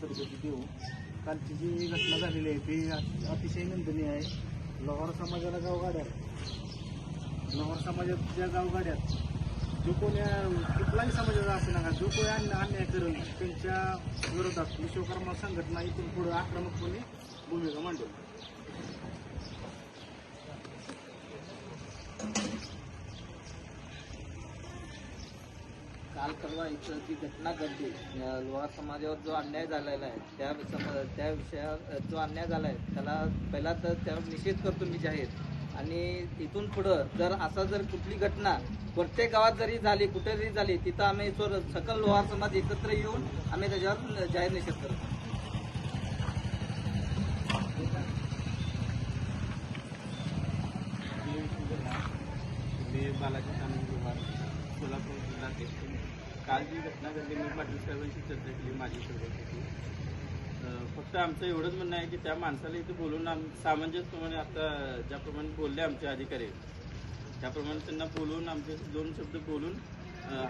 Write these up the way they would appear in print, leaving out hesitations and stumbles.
सदगती देऊ. कालची जी घटना झालेली आहे ती अतिशय निंदनीय आहे. लोहार समाजाला गावगाड्यात, लोहार समाजाच्या गावगाड्यात जो कोणी कुठलाही समाजाचा असे नका, जो कोणी अन्याय करेल त्यांच्या विरोधात विश्वकर्मा संघटना इथून पुढे आक्रमकपणे भूमिका मांडेल. काल परवा इथं जी घटना घडली, लोहार समाजावर जो अन्याय झालेला आहे त्या विषयावर जो अन्याय झाला आहे त्याला पहिला तर त्यावर निषेध करतो मी जाहीर. आणि इथून पुढं जर असा जर कुठली घटना प्रत्येक गावात जरी झाली, कुठे जरी झाली, तिथं आम्ही सकल लोहार समाज एकत्र येऊन आम्ही त्याच्यावर जाहीर निषेध करतो. मी बालाजी सानंद लोहार, सोलापूर जिल्हा अध्यक्ष. काल जी घटना घडली मी पाटील साहेबांशी चर्चा केली माझी सर्वांसाठी. फक्त आमचं एवढंच म्हणणं आहे की त्या माणसाला इथे बोलून सामंजस्यप्रमाणे आता ज्याप्रमाणे बोलले आमचे अधिकारी त्याप्रमाणे त्यांना बोलून आमचे 2 शब्द बोलून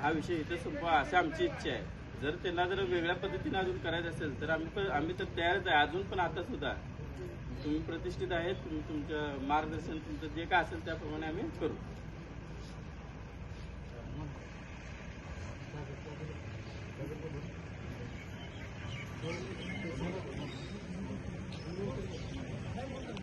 हा विषय इथे संपवा अशी आमची इच्छा आहे. जर त्यांना जर वेगळ्या पद्धतीने अजून करायचं असेल तर आम्ही तर तयारच आहे. अजून पण आता सुद्धा तुम्ही प्रतिष्ठित आहेत, तुम्ही तुमचं मार्गदर्शन तुमचं जे काय असेल त्याप्रमाणे आम्ही करू.